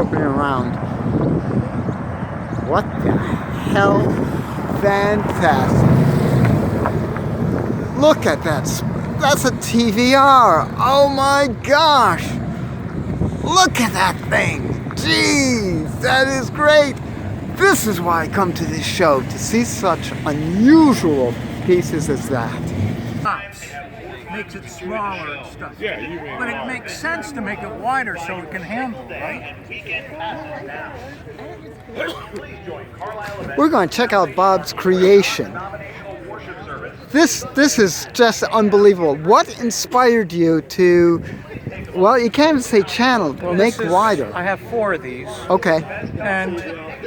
flipping around. What the hell? Fantastic. Look at that. That's a TVR. Oh my gosh. Look at that thing. Jeez, that is great. This is why I come to this show, to see such unusual pieces as that. Makes it smaller and stuff. But it makes sense to make it wider so it can handle, right? We're going to check out Bob's creation. This is just unbelievable. What inspired you to, well, you can't even say channel, make wider? I have 4 of these. Okay. And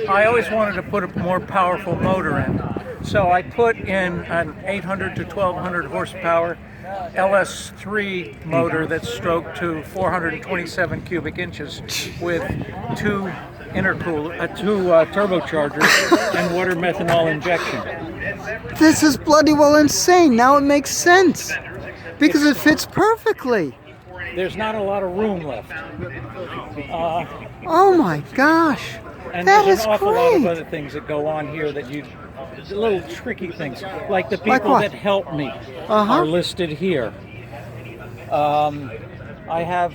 I always wanted to put a more powerful motor in. So I put in an 800 to 1200 horsepower LS3 motor that's stroked to 427 cubic inches with 2 turbochargers and water methanol injection. This is bloody well insane. Now it makes sense because it fits perfectly. There's not a lot of room left. Oh my gosh. And that there's is an awful great. lot of other things that go on here that little tricky things, like the people that help me are listed here. I have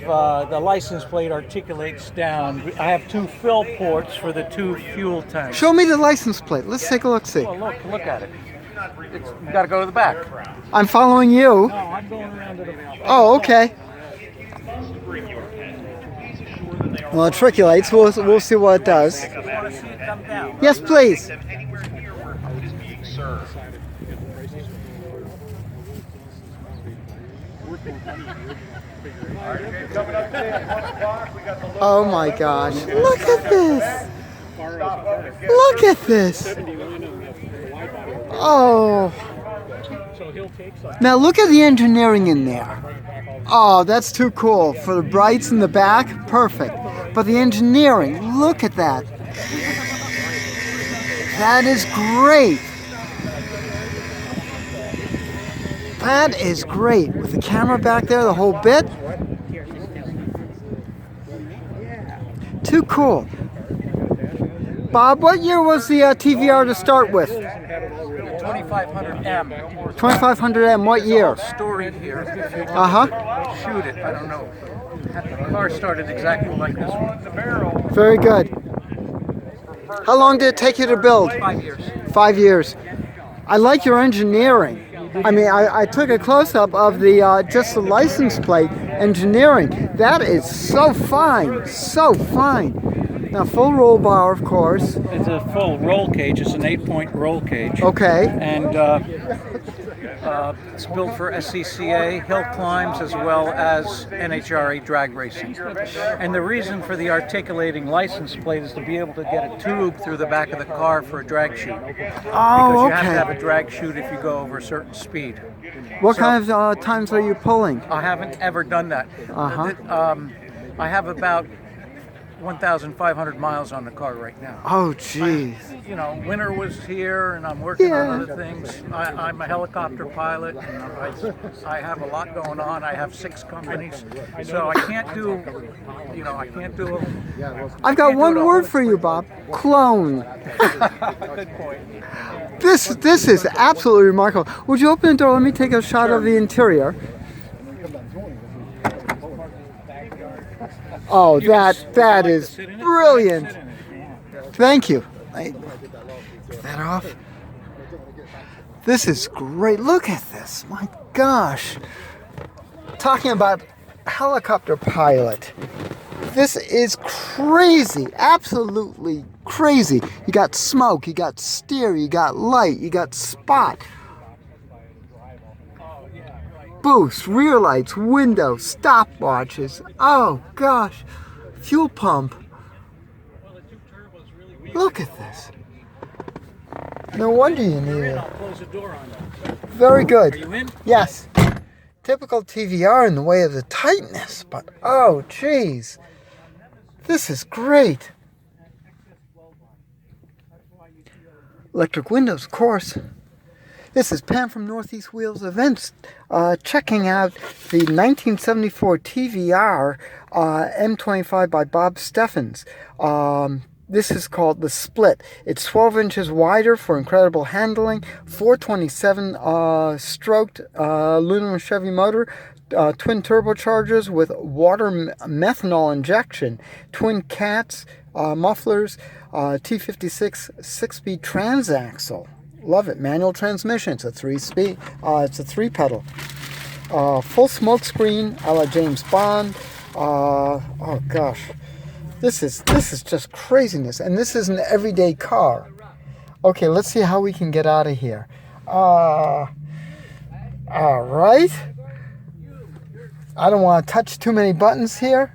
the license plate articulates down. I have 2 fill ports for the 2 fuel tanks. Show me the license plate. Let's take a look. See. Well, look at it. You got to go to the back. I'm following you. No, I'm going around to the back. Oh, okay. Well, it articulates. We'll see what it does. You want to see it come down? Yes, please. Oh my gosh. Look at this. Look at this. Oh. Now look at the engineering in there. Oh, that's too cool. For the brights in the back, perfect. But the engineering, look at that. That is great. That is great. With the camera back there, the whole bit. Too cool. Bob, what year was the TVR to start with? 2500M. 2500M, what year? Story here. Uh-huh. Shoot it, I don't know. The car started exactly like this one. Very good. How long did it take you to build? 5 years. 5 years. I like your engineering. I mean, I took a close-up of the just the license plate engineering. That is so fine, so fine. Now, full roll bar, of course. It's a full roll cage. It's an 8-point roll cage. Okay. And it's built for SCCA, hill climbs, as well as NHRA drag racing. And the reason for the articulating license plate is to be able to get a tube through the back of the car for a drag chute. Oh, because you have okay. to have a drag chute if you go over a certain speed. What kind of times are you pulling? I haven't ever done that. I have about 1,500 miles on the car right now. Oh, geez. You know, winter was here, and I'm working on other things. I'm a helicopter pilot, and I have a lot going on. I have 6 companies, so I can't do, you know, I can't do. I've got one word for you, Bob. Clone. Good point. This is absolutely remarkable. Would you open the door? Let me take a shot of the interior. Oh, that is brilliant. Thank you. Get that off. This is great. Look at this. My gosh. Talking about helicopter pilot. This is crazy. Absolutely crazy. You got smoke, you got steer, you got light, you got spot. Boost, rear lights, windows, stopwatches. Oh gosh, fuel pump. Look at this. No wonder you need it. Very good. Are you in? Yes. Typical TVR in the way of the tightness, but oh geez, this is great. Electric windows, of course. This is Pam from Northeast Wheels Events, checking out the 1974 TVR M25 by Bob Steffens. This is called the Split. It's 12 inches wider for incredible handling, 427 stroked aluminum Chevy motor, twin turbochargers with water methanol injection, twin cats, mufflers, T56 6-speed transaxle. Love it. Manual transmission. It's a 3-speed. It's a 3-pedal. Full smoke screen, a la James Bond. Oh gosh, this is just craziness. And this is an everyday car. Okay, let's see how we can get out of here. All right. I don't want to touch too many buttons here.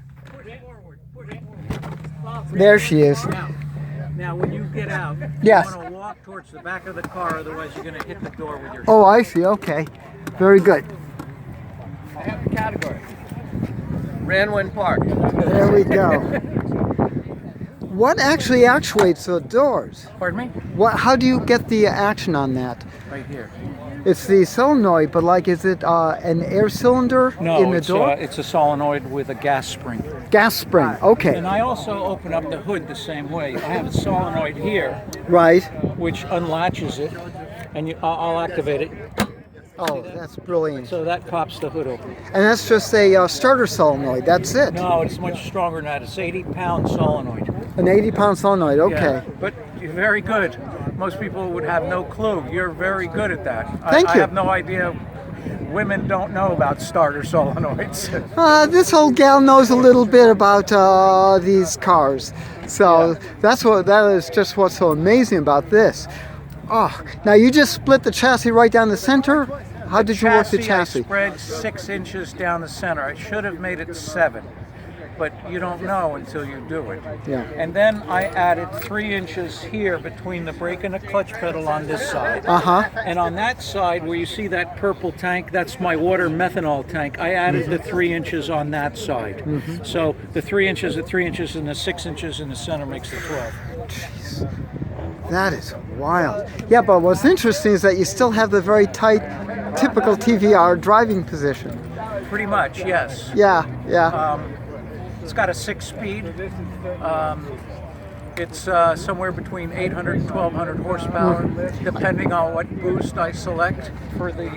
There she is. Now, when you get out, yes, you want to walk towards the back of the car, otherwise you're going to hit the door with your... Oh, I see. Okay. Very good. I have the category. Ran when parked. There we go. What actually actuates the doors? Pardon me? How do you get the action on that? Right here. It's the solenoid, but like, is it an air cylinder in the door? It's a solenoid with a gas spring. Gas spring, okay. And I also open up the hood the same way. I have a solenoid here, Right. which unlatches it, and I'll activate it. Oh, that's brilliant. So that pops the hood open. And that's just a starter solenoid, that's it? No, it's much stronger than that. It's 80-pound solenoid. An 80-pound solenoid, okay. Yeah, but you're very good. Most people would have no clue. You're very good at that. Thank you. I have no idea. Women don't know about starter solenoids. This old gal knows a little bit about these cars. So that is just what's so amazing about this. Oh, now you just split the chassis right down the center? How did you work the chassis? I spread 6 inches down the center. I should have made it 7, but you don't know until you do it. Yeah. And then I added 3 inches here between the brake and the clutch pedal on this side. Uh-huh. And on that side where you see that purple tank, that's my water methanol tank. I added the 3 inches on that side. So the 3 inches, and the 6 inches in the center makes the 12. Jeez. That is wild. Yeah, but what's interesting is that you still have the very tight, typical TVR driving position. Pretty much, yes. Yeah, yeah. It's got a 6-speed. It's somewhere between 800 and 1200 horsepower, depending on what boost I select for the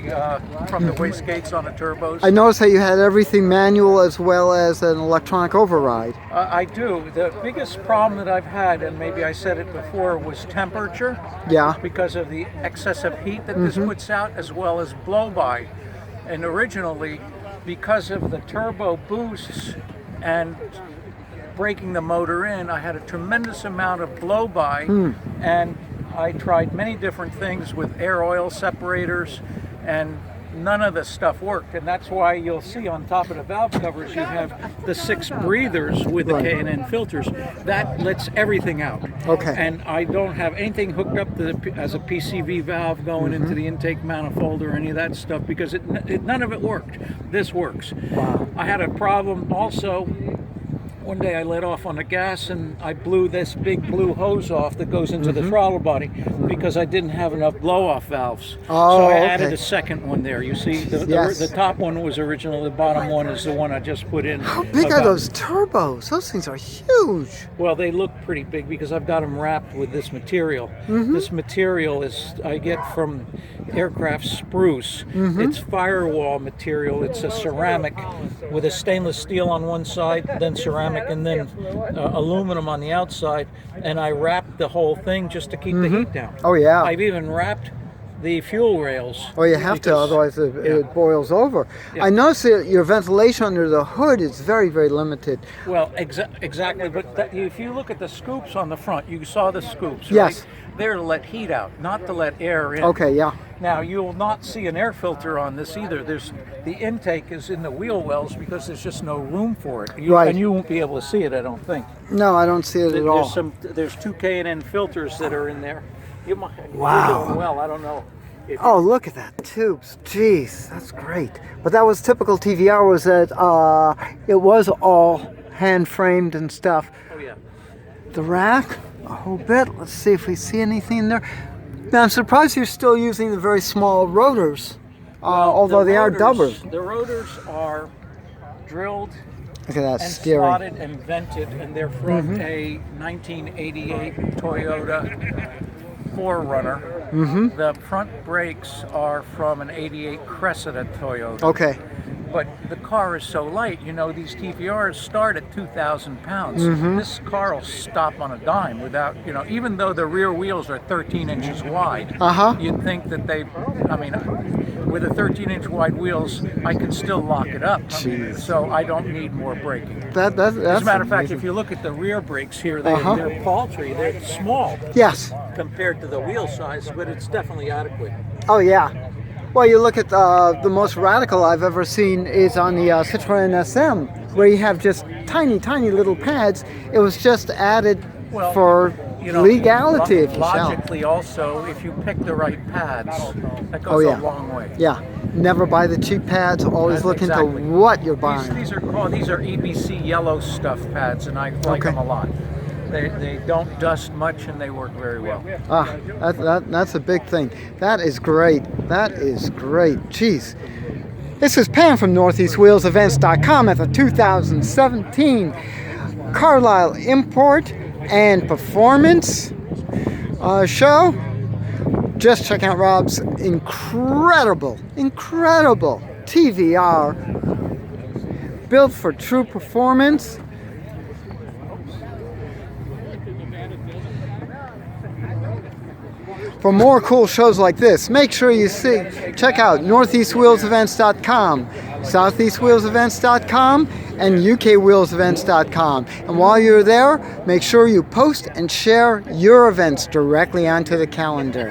from the wastegates on the turbos. I noticed that you had everything manual as well as an electronic override. I do. The biggest problem that I've had, and maybe I said it before, was temperature. Yeah. Because of the excessive heat that this puts out, as well as blow-by. And originally, because of the turbo boosts and breaking the motor in, I had a tremendous amount of blow-by, and I tried many different things with air oil separators, and none of this stuff worked. And that's why you'll see on top of the valve covers you have the 6 breathers with the K&N filters. That lets everything out. Okay. And I don't have anything hooked up to as a PCV valve going into the intake manifold or any of that stuff, because none of it worked. This works. Wow. I had a problem also. One day I let off on the gas and I blew this big blue hose off that goes into the throttle body because I didn't have enough blow-off valves. Oh, so I added okay. a second one there. You see, Yes. the top one was original, the bottom one is the one I just put in. How big are those turbos? Those things are huge. Well, they look pretty big because I've got them wrapped with this material. This material I get from aircraft spruce. It's firewall material. It's a ceramic with a stainless steel on one side, then ceramic, and then aluminum on the outside, and I wrapped the whole thing just to keep the heat down. Oh, yeah. I've even wrapped the fuel rails. Oh, you have to, otherwise it boils over. Yeah. I noticed that your ventilation under the hood is very, very limited. Well, exactly, but if you look at the scoops on the front, you saw the scoops, Yes. right? They're to let heat out, not to let air in. Okay, yeah. Now, you'll not see an air filter on this either. The intake is in the wheel wells because there's just no room for it. Right. And you won't be able to see it, I don't think. No, I don't see it at all. There's 2 K&N filters that are in there. Wow. You're doing well, I don't know. Oh, look at that tubes. Jeez, that's great. But that was typical TVR, was that it was all hand framed and stuff. Oh, yeah. The rack, a whole bit. Let's see if we see anything in there. Now, I'm surprised you're still using the very small rotors, although they are dubbers. The rotors are drilled Look at that and steering. slotted and vented, and they're from a 1988 Toyota 4Runner. The front brakes are from an 88 Cressida Toyota. Okay. But the car is so light, you know, these TVRs start at 2,000 pounds. This car will stop on a dime without, you know, even though the rear wheels are 13 inches wide, you'd think that with the 13-inch wide wheels, I can still lock it up. So I don't need more braking. That's As a matter of fact, amazing. if you look at the rear brakes here, they're paltry, they're small Yes. compared to the wheel size, but it's definitely adequate. Oh, yeah. Well, you look at the most radical I've ever seen is on the Citroën SM, where you have just tiny, tiny little pads. It was just added for legality, if you shall. Logically, also, if you pick the right pads, that goes a long way. Yeah. Never buy the cheap pads. Always look into what you're buying. These are EBC yellow stuff pads, and I like them a lot. They don't dust much, and they work very well. That's a big thing. That is great. That is great. Jeez. This is Pam from NortheastWheelsEvents.com at the 2017 Carlisle Import and Performance show. Just check out Rob's incredible TVR, built for true performance. For more cool shows like this, make sure you check out NortheastWheelsEvents.com, SoutheastWheelsEvents.com, and UKWheelsEvents.com. And while you're there, make sure you post and share your events directly onto the calendar.